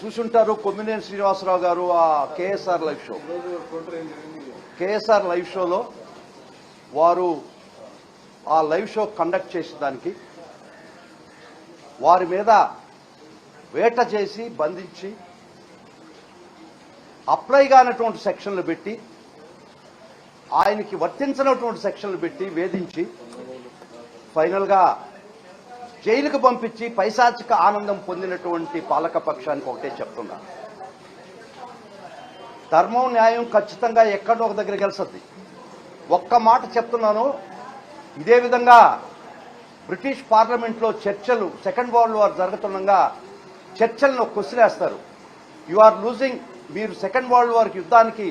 చూసుంటారు కొమ్మినేని శ్రీనివాసరావు గారు ఆ కేఎస్ఆర్ లైవ్ షోలో వారు ఆ లైవ్ షో కండక్ట్ చేసేదానికి వారి మీద వేట చేసి బంధించి అప్లై కానటువంటి సెక్షన్లు పెట్టి ఆయనకి వర్తించినటువంటి సెక్షన్లు పెట్టి వేధించి ఫైనల్గా జైలుకు పంపించి పైశాచిక ఆనందం పొందినటువంటి పాలక పక్షానికి ఒకటే చెప్తున్నా, ధర్మం న్యాయం ఖచ్చితంగా ఎక్కడో ఒక దగ్గర గెలుస్తుంది. ఒక్క మాట చెప్తున్నాను, ఇదే విధంగా బ్రిటిష్ పార్లమెంట్లో చర్చలు సెకండ్ వరల్డ్ వార్ జరుగుతుండగా చర్చలను కొసిరేస్తారు. యు ఆర్ లూజింగ్, మీరు సెకండ్ వరల్డ్ వార్ యుద్ధానికి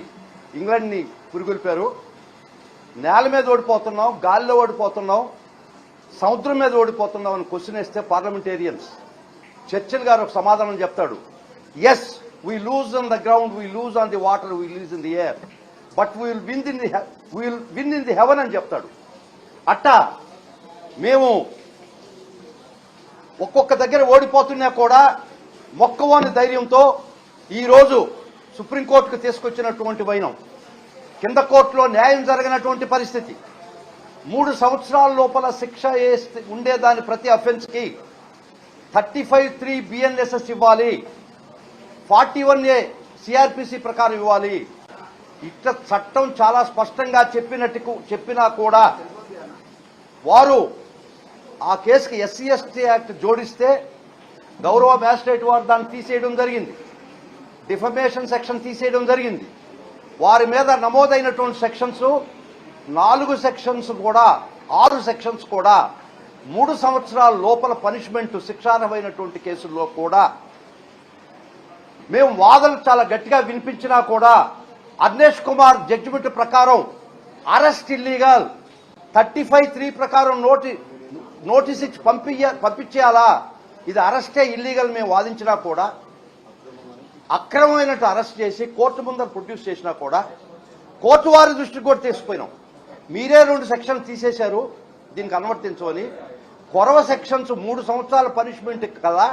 ఇంగ్లాండ్ని పురిగొల్పారు, నేల మీద ఓడిపోతున్నాం, గాలిలో ఓడిపోతున్నాం, సముద్రం మీద ఓడిపోతున్నాం అని క్వశ్చన్ వేస్తే పార్లమెంటేరియన్స్ చర్చిల్ గారు ఒక సమాధానం చెప్తాడు, yes we lose on the ground, we lose on the water, we lose in the air, but we will win in the heaven అని చెప్తాడు. అట్టా మేము ఒక్కొక్క దగ్గర ఓడిపోతున్నా కూడా మొక్కవోని ధైర్యంతో ఈరోజు సుప్రీంకోర్టుకు తీసుకొచ్చినటువంటి వైనం, కింద కోర్టులో న్యాయం జరగనటువంటి పరిస్థితి, 3 సంవత్సరాల లోపల శిక్ష ఉండేదాని ప్రతి అఫెన్స్కి 35(3) BNSS ఇవ్వాలి, 41A సిఆర్పిసి ప్రకారం ఇవ్వాలి. ఇట్లా చట్టం చాలా స్పష్టంగా చెప్పినా కూడా వారు ఆ కేసుకి SC/ST యాక్ట్ జోడిస్తే గౌరవ మ్యాజిస్ట్రేట్ వారు దాన్ని తీసేయడం జరిగింది, డిఫమేషన్ సెక్షన్ తీసేయడం జరిగింది. వారి మీద నమోదైనటువంటి సెక్షన్స్ 4 సెక్షన్స్ కూడా 6 సెక్షన్స్ కూడా 3 సంవత్సరాల లోపల పనిష్మెంట్ శిక్షార్హమైనటువంటి కేసుల్లో కూడా మేము వాదనలు చాలా గట్టిగా వినిపించినా కూడా అర్నేష్ కుమార్ జడ్జిమెంట్ ప్రకారం అరెస్ట్ ఇల్లీగల్, 35(3) ప్రకారం నోటీస్ ఇచ్చి పంపించేయాలా, ఇది అరెస్టే ఇల్లీగల్ మేము వాదించినా కూడా అక్రమమైనట్టు అరెస్ట్ చేసి కోర్టు ముందర ప్రొడ్యూస్ చేసినా కూడా కోర్టు వారి దృష్టికి కూడా తీసుకుపోయినాం. మీరే 2 సెక్షన్లు తీసేశారు దీనికి అనువర్తించమని, కొరవ సెక్షన్స్ 3 సంవత్సరాల పనిష్మెంట్ కదా,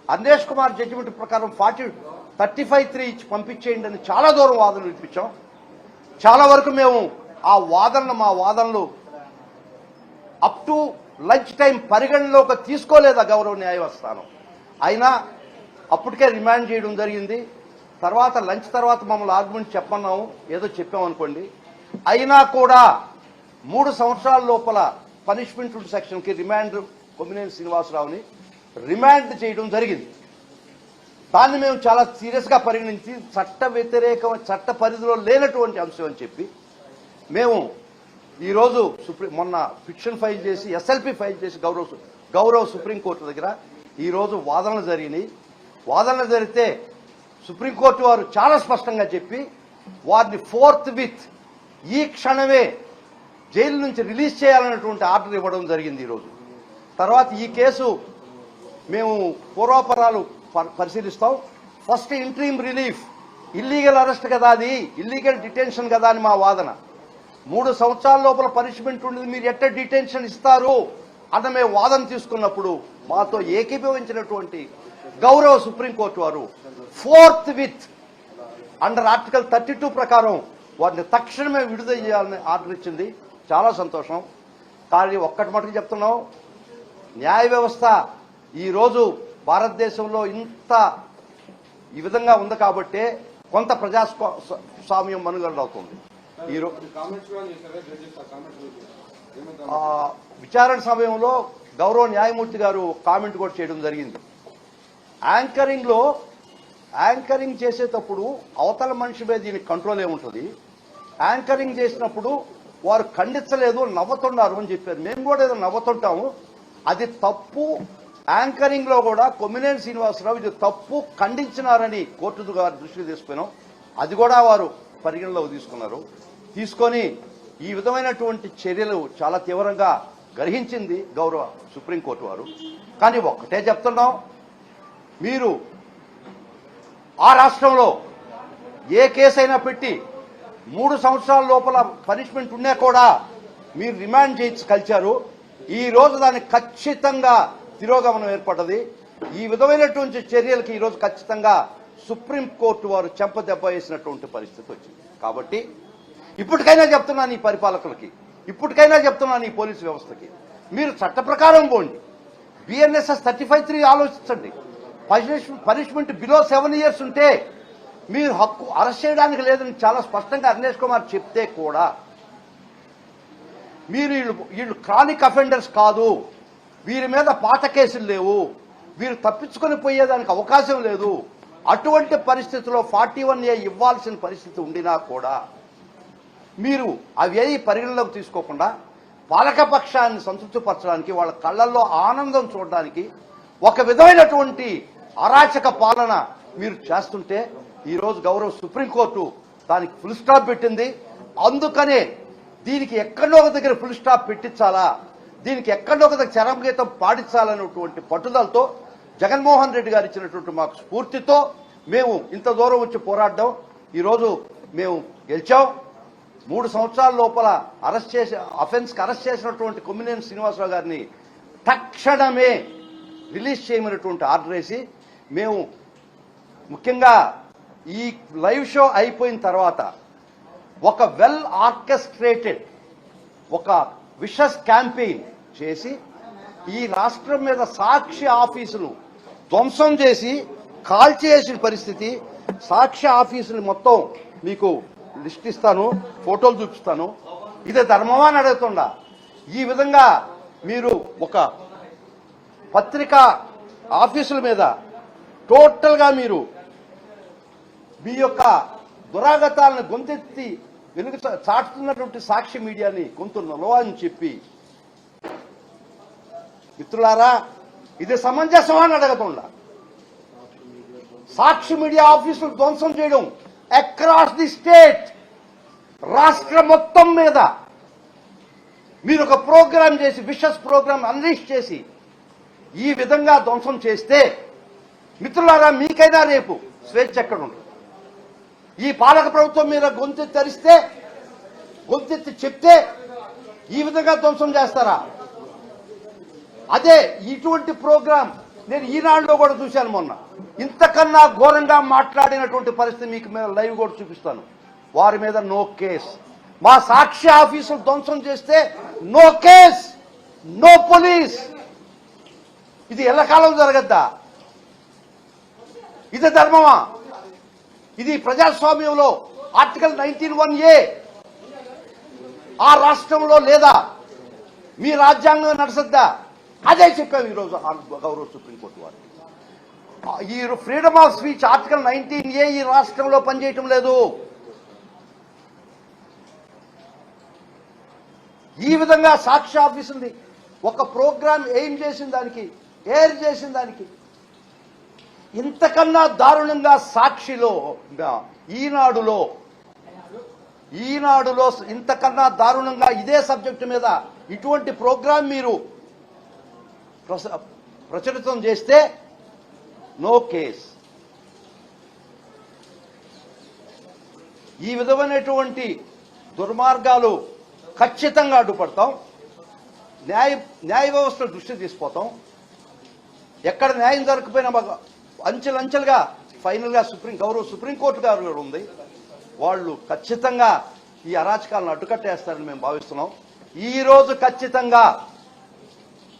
అర్నేష్ కుమార్ జడ్జిమెంట్ ప్రకారం 35(3) ఇచ్చి పంపించేయండి అని చాలా దూరం వాదనలు వినిపించాం. చాలా వరకు మేము ఆ మా వాదనలు అప్ టు లంచ్ టైం పరిగణలోకి తీసుకోలేదా గౌరవ న్యాయస్థానం. అయినా అప్పటికే రిమాండ్ చేయడం జరిగింది. తర్వాత లంచ్ తర్వాత మమ్మల్ని ఆర్గ్యుమెంట్ చెప్పన్నాము, ఏదో చెప్పామనుకోండి, అయినా కూడా 3 సంవత్సరాల లోపల పనిష్మెంట్ సెక్షన్కి రిమాండ్ కొమ్మినేని శ్రీనివాసరావుని రిమాండ్ చేయడం జరిగింది. దాన్ని మేము చాలా సీరియస్గా పరిగణించి చట్ట పరిధిలో లేనటువంటి అంశం అని చెప్పి మేము ఈరోజు మొన్న పిటిషన్ ఫైల్ చేసి SLP ఫైల్ చేసి గౌరవ సుప్రీంకోర్టు దగ్గర ఈరోజు వాదనలు జరిగినాయి. వాదనలు జరిగితే సుప్రీంకోర్టు వారు చాలా స్పష్టంగా చెప్పి వారిని ఫోర్త్విత్ ఈ క్షణమే జైలు నుంచి రిలీజ్ చేయాలన్నటువంటి ఆర్డర్ ఇవ్వడం జరిగింది ఈరోజు. తర్వాత ఈ కేసు మేము పూర్వాపరాలు పరిశీలిస్తాం. First interim relief, illegal arrest కదా, అది ఇల్లీగల్ డిటెన్షన్ కదా అని మా వాదన. 3 సంవత్సరాల లోపల పనిష్మెంట్ ఉండేది, మీరు ఎట్ట డిటెన్షన్ ఇస్తారు అన్న మేము వాదన తీసుకున్నప్పుడు మాతో ఏకీభవించినటువంటి గౌరవ సుప్రీంకోర్టు వారు ఫోర్త్విత్ అండర్ ఆర్టికల్ 32 ప్రకారం వారిని తక్షణమే విడుదల చేయాలని ఆర్డర్ ఇచ్చింది. చాలా సంతోషం. కానీ ఒక్కటి మటుకు చెప్తున్నాం, న్యాయ వ్యవస్థ ఈరోజు భారతదేశంలో ఇంత ఈ విధంగా ఉంది కాబట్టే కొంత ప్రజాస్వామ్యం మనుగడవుతుంది. విచారణ సమయంలో గౌరవ న్యాయమూర్తి గారు కామెంట్ కూడా చేయడం జరిగింది. యాంకరింగ్ చేసేటప్పుడు అవతల మనిషి మీద దీనికి కంట్రోల్ ఏముంటుంది, యాంకరింగ్ చేసినప్పుడు వారు ఖండించలేదు, నవ్వుతున్నారు అని చెప్పారు. మేము కూడా ఏదో నవ్వుతుంటాము, అది తప్పు. యాంకరింగ్ లో కూడా కొమ్మినేని శ్రీనివాసరావు ఇది తప్పు ఖండించినారని కోర్టు గారి దృష్టికి తీసుకున్నాం. అది కూడా వారు పరిగణలోకి తీసుకున్నారు. తీసుకొని ఈ విధమైనటువంటి చర్యలు చాలా తీవ్రంగా గ్రహించింది గౌరవ సుప్రీంకోర్టు వారు. కానీ ఒక్కటే చెప్తున్నాం, మీరు ఆ రాష్ట్రంలో ఏ కేసైనా పెట్టి 3 సంవత్సరాల లోపల పనిష్మెంట్ ఉన్నా కూడా మీరు రిమాండ్ చేయించి కలిచారు. ఈ రోజు దానికి ఖచ్చితంగా తిరోగమనం ఏర్పడ్డది. ఈ విధమైనటువంటి చర్యలకి ఈరోజు ఖచ్చితంగా సుప్రీంకోర్టు వారు చెంపదెబ్బ వేసినటువంటి పరిస్థితి వచ్చింది. కాబట్టి ఇప్పటికైనా చెప్తున్నాను ఈ పరిపాలకులకి, ఇప్పటికైనా చెప్తున్నాను ఈ పోలీసు వ్యవస్థకి, మీరు చట్ట ప్రకారం పోండి. బిఎన్ఎస్ఎస్ 35(3) ఆలోచించండి. పనిష్మెంట్ బిలో 7 years ఉంటే మీరు హక్కు అరెస్ట్ చేయడానికి లేదని చాలా స్పష్టంగా అర్నేష్ కుమార్ చెప్తే కూడా మీరు వీళ్ళు క్రానిక్ అఫెండర్స్ కాదు, వీరి మీద పాత కేసులు లేవు, వీరు తప్పించుకొని పోయేదానికి అవకాశం లేదు, అటువంటి పరిస్థితిలో 41A ఇవ్వాల్సిన పరిస్థితి ఉండినా కూడా మీరు అవి పరిగణలోకి తీసుకోకుండా పాలకపక్షాన్ని సంతృప్తిపరచడానికి, వాళ్ళ కళ్ళల్లో ఆనందం చూడడానికి ఒక విధమైనటువంటి అరాచక పాలన మీరు చేస్తుంటే ఈరోజు గౌరవ సుప్రీంకోర్టు దానికి ఫుల్ స్టాప్ పెట్టింది. అందుకనే దీనికి ఎక్కడో ఒక దగ్గర ఫుల్ స్టాప్ పెట్టించాలా, దీనికి ఎక్కడో ఒక దగ్గర చరమగీతం పాటించాలనేటువంటి పట్టుదలతో జగన్మోహన్ రెడ్డి గారు ఇచ్చినటువంటి మాకు స్ఫూర్తితో మేము ఇంత దూరం వచ్చి పోరాడడం ఈరోజు మేము గెలిచాం. 3 సంవత్సరాల లోపల అఫెన్స్కి అరెస్ట్ చేసినటువంటి కొమ్మినేని శ్రీనివాసరావు గారిని తక్షణమే రిలీజ్ చేయమనేటువంటి ఆర్డర్ వేసి మేము ముఖ్యంగా ఈ లైవ్ షో అయిపోయిన తర్వాత ఒక వెల్ ఆర్కెస్ట్రేటెడ్ ఒక విషస్ క్యాంపెయిన్ చేసి ఈ రాష్ట్రం మీద సాక్షి ఆఫీసులు ధ్వంసం చేసి కాల్చేసిన పరిస్థితి. సాక్షి ఆఫీసులు మొత్తం మీకు లిస్ట్ ఇస్తాను, ఫోటోలు చూపిస్తాను. ఇదే ధర్మమా అని అడుగుతుండా. ఈ విధంగా మీరు ఒక పత్రికా ఆఫీసుల మీద టోటల్గా మీరు మీ యొక్క దురాగతాలను గొంతెత్తి వెలుగు చాటుతున్నటువంటి సాక్షి మీడియాని గొంతున్నలో అని చెప్పి, మిత్రులారా ఇది సమంజసమా అని అడగకుండా సాక్షి మీడియా ఆఫీసులు ధ్వంసం చేయడం అక్రాస్ ది స్టేట్, రాష్ట్రం మొత్తం మీద మీరు ఒక ప్రోగ్రాం చేసి విషస్ ప్రోగ్రాం అన్లీష్ చేసి ఈ విధంగా ధ్వంసం చేస్తే మిత్రులారా మీకైనా రేపు స్వేచ్ఛ ఎక్కడ ఉంటుంది? ఈ పాలక ప్రభుత్వం మీద గొంతెత్తి తెరిస్తే, గొంతెత్తి చెప్తే ఈ విధంగా ధ్వంసం చేస్తారా? అదే ఇటువంటి ప్రోగ్రాం నేను ఈనాడులో కూడా చూశాను మొన్న. ఇంతకన్నా ఘోరంగా మాట్లాడినటువంటి పరిస్థితి మీకు మీద లైవ్ కూడా చూపిస్తాను. వారి మీద నో కేస్. మా సాక్షి ఆఫీసులు ధ్వంసం చేస్తే నో కేస్, నో పోలీస్. ఇది ఎల్లకాలం జరగద్దా? ఇది ధర్మమా? ఇది ప్రజాస్వామ్యంలో ఆర్టికల్ 19(1)A ఆ రాష్ట్రంలో లేదా? మీ రాజ్యాంగం నడుసద్దా? అదే చెప్పాము ఈరోజు గౌరవ సుప్రీంకోర్టు వారు. ఈ freedom of speech article 19(A ఈ రాష్ట్రంలో పనిచేయటం లేదు. ఈ విధంగా సాక్షి ఆఫీసుంది ఒక ప్రోగ్రాం ఎయిమ్ చేసిన దానికి, ఎయిర్ చేసిన దానికి ఇంతకన్నా దారుణంగా సాక్షిలో, ఈనాడులో ఇంతకన్నా దారుణంగా ఇదే సబ్జెక్టు మీద ఇటువంటి ప్రోగ్రాం మీరు ప్రచురితం చేస్తే నో కేస్. ఈ విధమైనటువంటి దుర్మార్గాలు ఖచ్చితంగా అడ్డుపడతాం. న్యాయ వ్యవస్థ దృష్టి తీసుకుపోతాం. ఎక్కడ న్యాయం జరగకపోయినా అంచెలంచెలుగా ఫైనల్గా గౌరవ సుప్రీంకోర్టు గారు ఉంది, వాళ్ళు ఖచ్చితంగా ఈ అరాచకాలను అడ్డుకట్టేస్తారని మేము భావిస్తున్నాం. ఈ రోజు ఖచ్చితంగా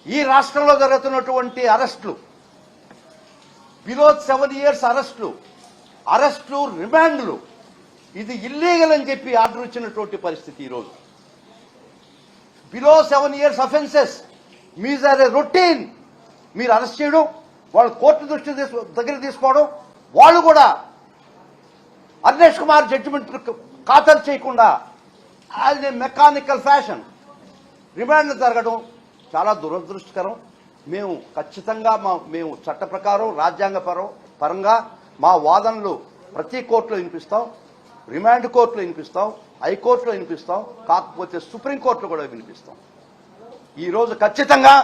ఈ రాష్ట్రంలో జరుగుతున్నటువంటి అరెస్టులు, బిలో 7 years అరెస్టులు, రిమాండ్లు, ఇది ఇల్లీగల్ అని చెప్పి ఆర్డర్ ఇచ్చినటువంటి పరిస్థితి. ఈరోజు బిలో 7 years అఫెన్సెస్ మీజ్ ఆర్ ఏ రొటీన్ మీరు అరెస్ట్ చేయడం, వాళ్ళు కోర్టు దృష్టి దగ్గర తీసుకోవడం, వాళ్ళు కూడా అర్నేష్ కుమార్ జడ్జిమెంట్ ఖాతరు చేయకుండా as a mechanical fashion remand జరగడం చాలా దురదృష్టకరం. మేము ఖచ్చితంగా మేము చట్ట ప్రకారం రాజ్యాంగ పరంగా మా వాదనలు ప్రతి కోర్టులో వినిపిస్తాం, రిమాండ్ కోర్టులో వినిపిస్తాం, హైకోర్టులో వినిపిస్తాం, కాకపోతే సుప్రీంకోర్టులో కూడా వినిపిస్తాం. ఈరోజు ఖచ్చితంగా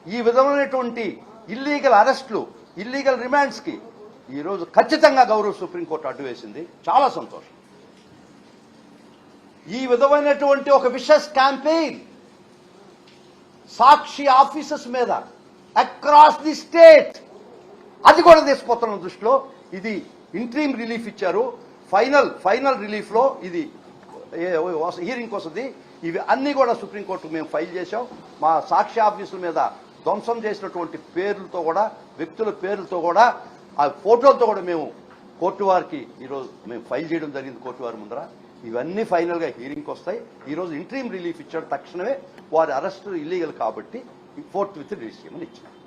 ఈ విధమైనటువంటి ఇల్లీగల్ అరెస్టులు, ఇల్లీగల్ రిమాండ్స్కి ఈరోజు ఖచ్చితంగా గౌరవ సుప్రీంకోర్టు అడ్డు వేసింది. చాలా సంతోషం. ఈ విధమైనటువంటి ఒక విషస్ క్యాంపెయిన్ సాక్షి ఆఫీసెస్ మీద అక్రాస్ ది స్టేట్ అది కూడా తీసుకుపోతున్న దృష్టిలో ఇది ఇంట్రీమ్ రిలీఫ్ ఇచ్చారు. ఫైనల్ రిలీఫ్లో ఇది హీరింగ్ వస్తుంది. ఇవి అన్నీ కూడా సుప్రీంకోర్టుకు మేము ఫైల్ చేశాం. మా సాక్షి ఆఫీసుల మీద ధ్వంసం చేసినటువంటి పేర్లతో కూడా, వ్యక్తుల పేర్లతో కూడా, ఆ ఫోటోలతో కూడా మేము కోర్టు వారికి ఈరోజు మేము ఫైల్ చేయడం జరిగింది. కోర్టు వారి ముందర ఇవన్నీ ఫైనల్గా హీరింగ్కి వస్తాయి. ఈరోజు ఇంట్రీమ్ రిలీఫ్ ఇచ్చాడు. తక్షణమే వారి అరెస్టు ఇల్లీగల్ కాబట్టి 4th విత్ రిలీజ్ చేయమని ఇచ్చారు.